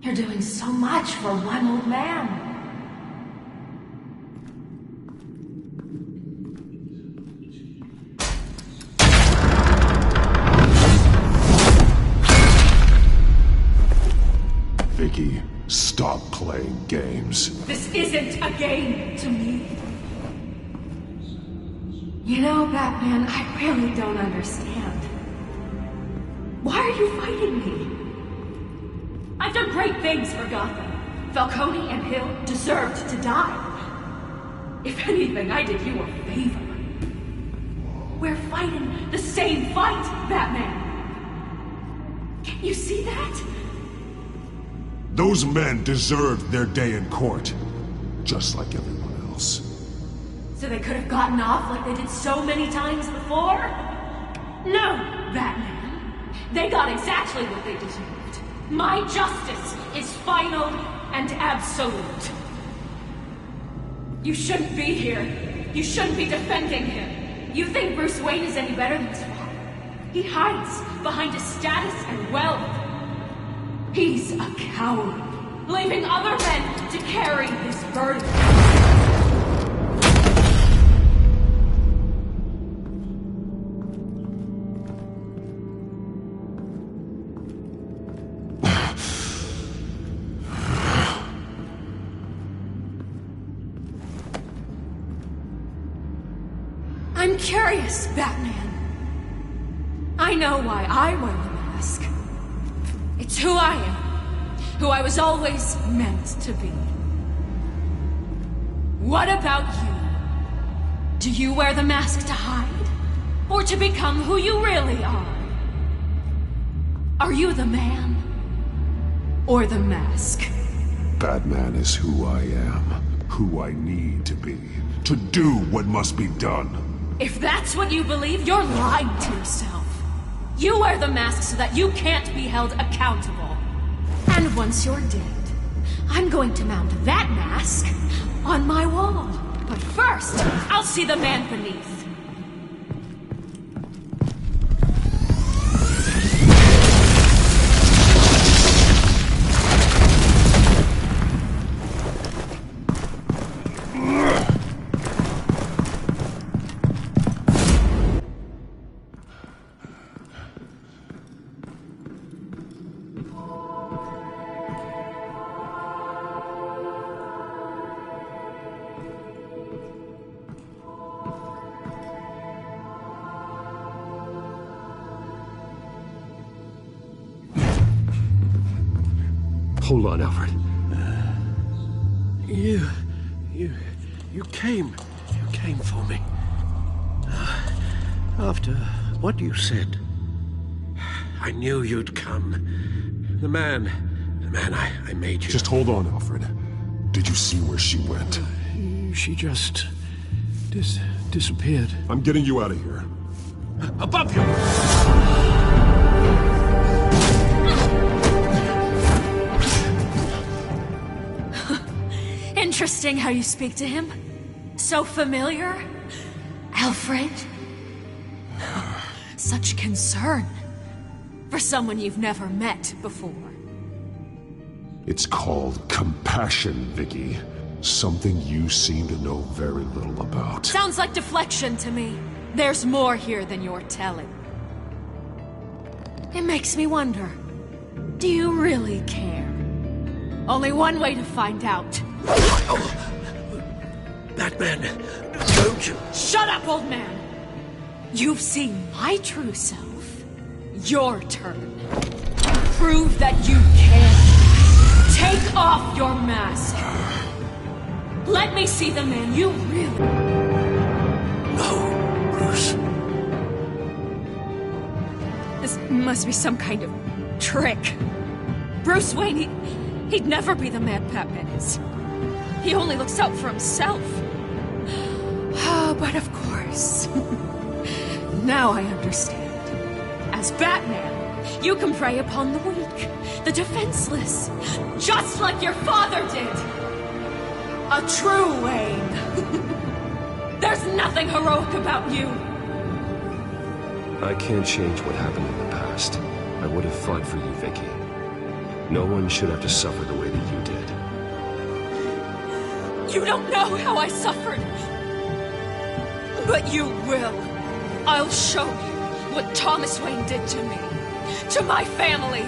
You're doing so much for one old man. Vicky, stop playing games. This isn't a game to me. You know, Batman, I really don't understand. Why are you fighting me? I've done great things for Gotham. Falcone and Hill deserved to die. If anything, I did you a favor. We're fighting the same fight, Batman. Can't you see that? Those men deserved their day in court, just like everyone else. So they could have gotten off like they did so many times before? No, Batman. They got exactly what they deserved. My justice is final and absolute. You shouldn't be here. You shouldn't be defending him. You think Bruce Wayne is any better than his father? He hides behind his status and wealth. He's a coward, leaving other men to carry his burden. I'm curious, Batman. I know why I wear the mask. It's who I am. Who I was always meant to be. What about you? Do you wear the mask to hide? Or to become who you really are? Are you the man? Or the mask? Batman is who I am, who I need to be, to do what must be done. If that's what you believe, you're lying to yourself. You wear the mask so that you can't be held accountable. And once you're dead, I'm going to mount that mask on my wall. But first, I'll see the man beneath. Hold on, Alfred. You came for me. After what you said, I knew you'd come. The man I made you. Just hold on, Alfred. Did you see where she went? She just disappeared. I'm getting you out of here. Above you! Interesting how you speak to him. So familiar. Alfred. Such concern. For someone you've never met before. It's called compassion, Vicky. Something you seem to know very little about. Sounds like deflection to me. There's more here than you're telling. It makes me wonder. Do you really care? Only one way to find out. Batman, don't you... Shut up, old man! You've seen my true self. Your turn. Prove that you can. Take off your mask. Let me see the man you really... No, Bruce. This must be some kind of trick. Bruce Wayne, he'd never be the man Batman is. He only looks out for himself. But of course. Now I understand. As Batman, you can prey upon the weak, the defenseless, just like your father did. A true Wayne. There's nothing heroic about you. I can't change what happened in the past. I would have fought for you, Vicky. No one should have to suffer the way that you did. You don't know how I suffered. But you will. I'll show you what Thomas Wayne did to me. To my family.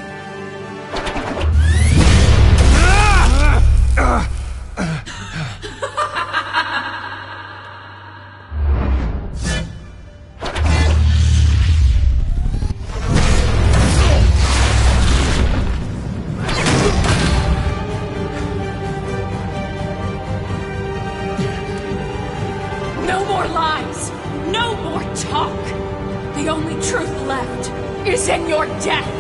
No more lies. No more talk. The only truth left is in your death.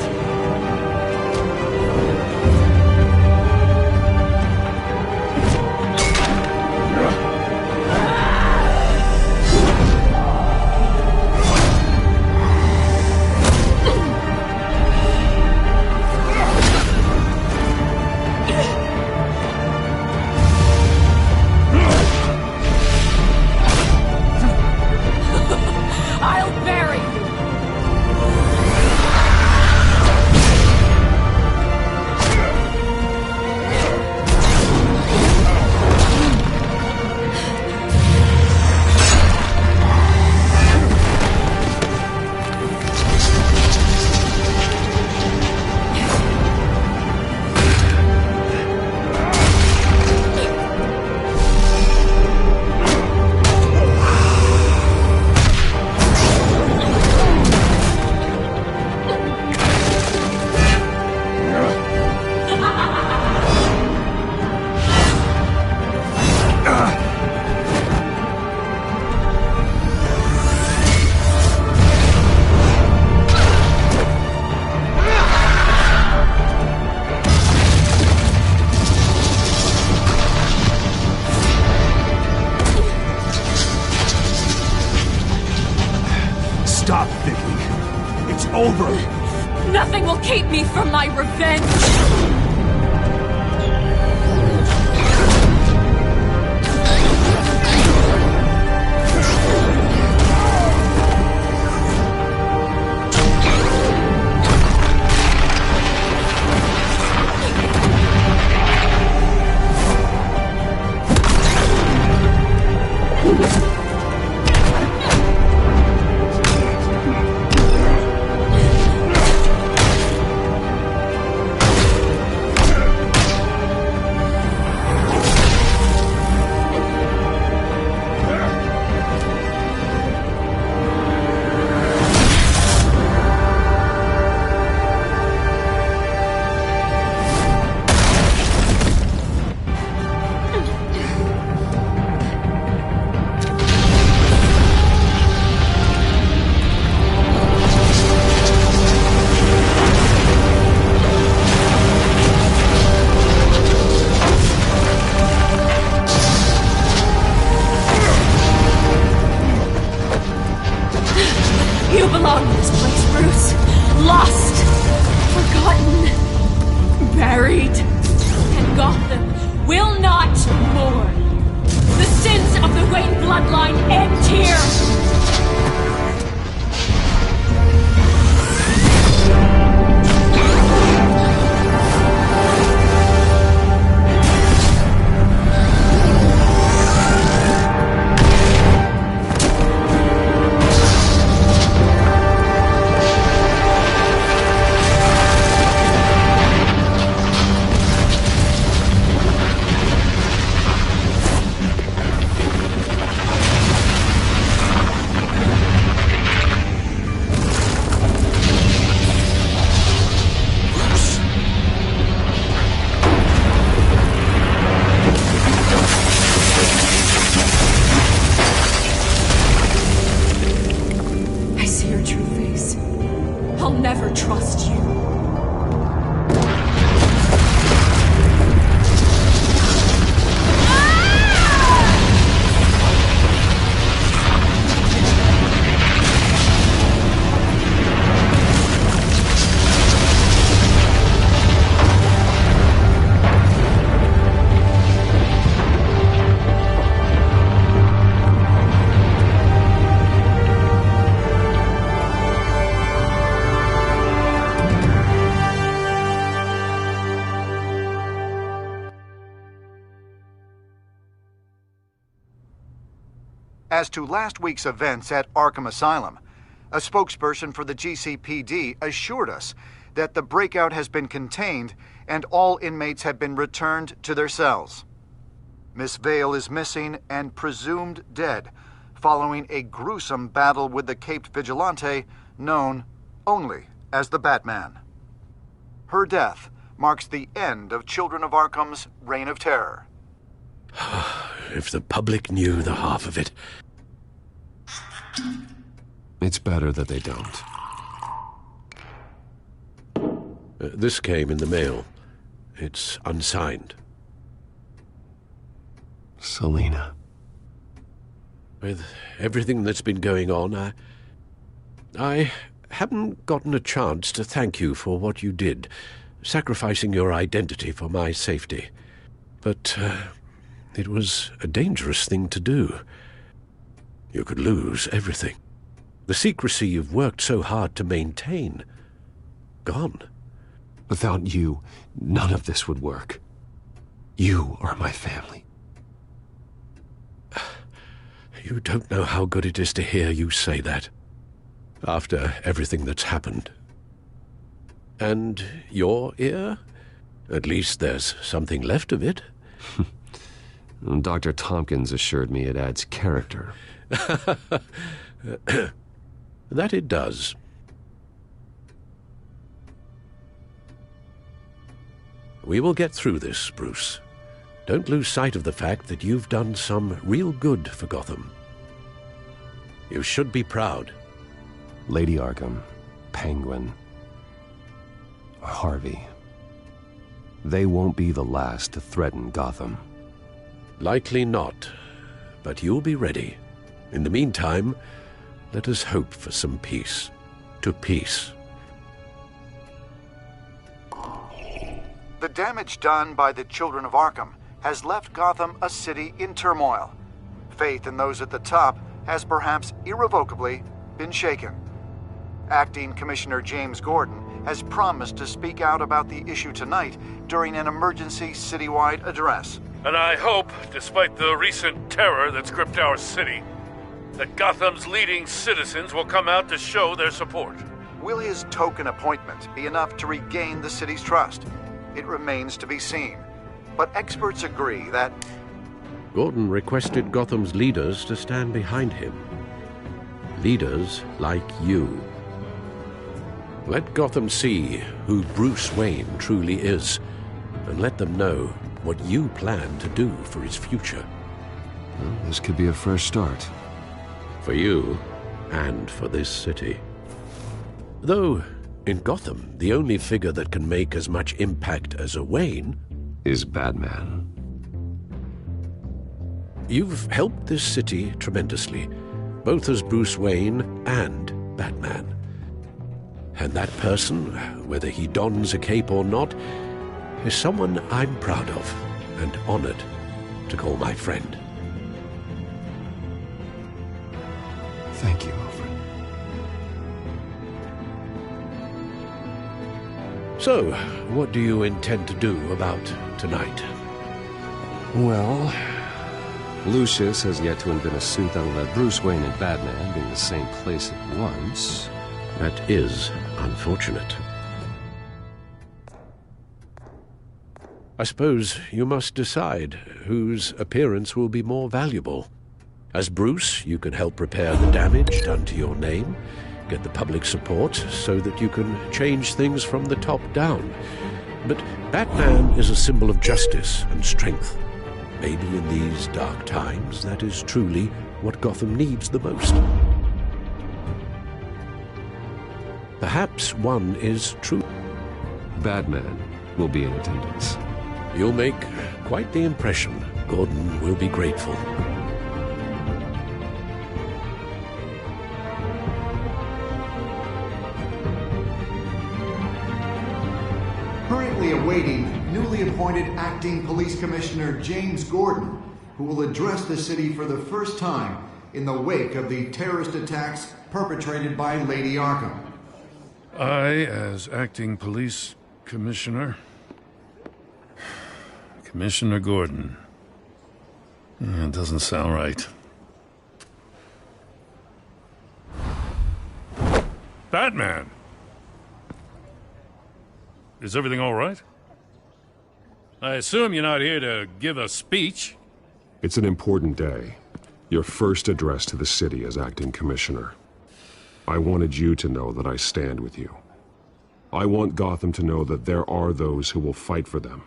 I'll bury you. Stop thinking. It's over. Nothing will keep me from my revenge. As to last week's events at Arkham Asylum, a spokesperson for the GCPD assured us that the breakout has been contained and all inmates have been returned to their cells. Miss Vale is missing and presumed dead following a gruesome battle with the caped vigilante known only as the Batman. Her death marks the end of Children of Arkham's reign of terror. If the public knew the half of it. It's better that they don't. This came in the mail. It's unsigned. Selina. With everything that's been going on, I haven't gotten a chance to thank you for what you did, sacrificing your identity for my safety. But it was a dangerous thing to do. You could lose everything. The secrecy you've worked so hard to maintain. Gone. Without you, none of this would work. You are my family. You don't know how good it is to hear you say that. After everything that's happened. And your ear? At least there's something left of it. Dr. Tompkins assured me it adds character. That it does. We will get through this, Bruce. Don't lose sight of the fact that you've done some real good for Gotham. You should be proud. Lady Arkham, Penguin, Harvey. They won't be the last to threaten Gotham. Likely not, but you'll be ready. In the meantime, let us hope for some peace. To peace. The damage done by the Children of Arkham has left Gotham a city in turmoil. Faith in those at the top has perhaps irrevocably been shaken. Acting Commissioner James Gordon has promised to speak out about the issue tonight during an emergency citywide address. And I hope, despite the recent terror that's gripped our city, that Gotham's leading citizens will come out to show their support. Will his token appointment be enough to regain the city's trust? It remains to be seen. But experts agree that Gordon requested Gotham's leaders to stand behind him. Leaders like you. Let Gotham see who Bruce Wayne truly is, and let them know what you plan to do for his future. Well, this could be a fresh start. For you, and for this city. Though, in Gotham, the only figure that can make as much impact as a Wayne is Batman. You've helped this city tremendously, both as Bruce Wayne and Batman. And that person, whether he dons a cape or not, is someone I'm proud of and honored to call my friend. Thank you, Alfred. So, what do you intend to do about tonight? Well, Lucius has yet to invent a suit that'll let Bruce Wayne and Batman be in the same place at once. That is unfortunate. I suppose you must decide whose appearance will be more valuable. As Bruce, you can help repair the damage done to your name, get the public support so that you can change things from the top down. But Batman is a symbol of justice and strength. Maybe in these dark times, that is truly what Gotham needs the most. Perhaps one is true. Batman will be in attendance. You'll make quite the impression. Gordon will be grateful. Currently awaiting newly appointed Acting Police Commissioner James Gordon, who will address the city for the first time in the wake of the terrorist attacks perpetrated by Lady Arkham. I, as Acting Police Commissioner... Commissioner Gordon. Yeah, it doesn't sound right. Batman! Is everything all right? I assume you're not here to give a speech. It's an important day. Your first address to the city as acting commissioner. I wanted you to know that I stand with you. I want Gotham to know that there are those who will fight for them.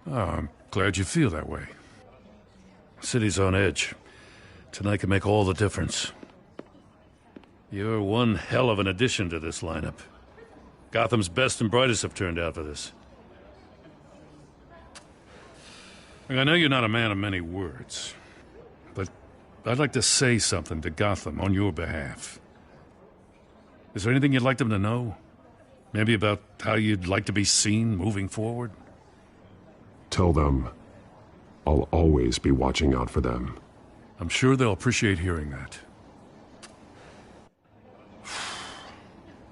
Oh, I'm glad you feel that way. City's on edge. Tonight can make all the difference. You're one hell of an addition to this lineup. Gotham's best and brightest have turned out for this. I know you're not a man of many words, but I'd like to say something to Gotham on your behalf. Is there anything you'd like them to know? Maybe about how you'd like to be seen moving forward? Tell them I'll always be watching out for them. I'm sure they'll appreciate hearing that.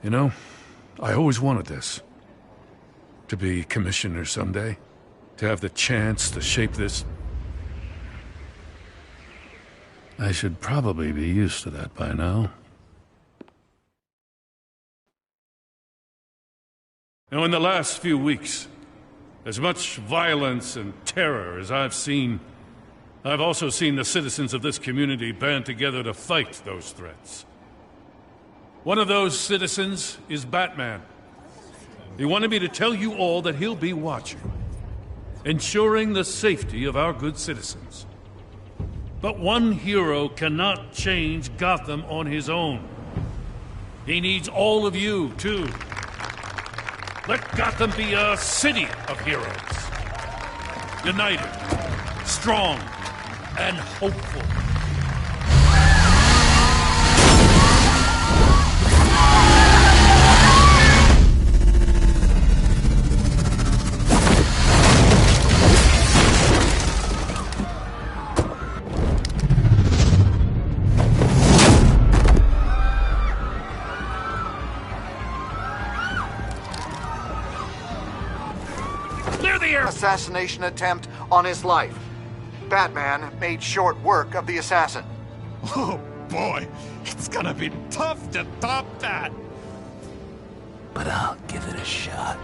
You know, I always wanted this. To be commissioner someday. To have the chance to shape this. I should probably be used to that by now. Now, in the last few weeks, as much violence and terror as I've seen, I've also seen the citizens of this community band together to fight those threats. One of those citizens is Batman. He wanted me to tell you all that he'll be watching, ensuring the safety of our good citizens. But one hero cannot change Gotham on his own. He needs all of you, too. Let Gotham be a city of heroes. United, strong, and hopeful. assassination attempt on his life. Batman made short work of the assassin. Oh boy, it's gonna be tough to top that. But I'll give it a shot.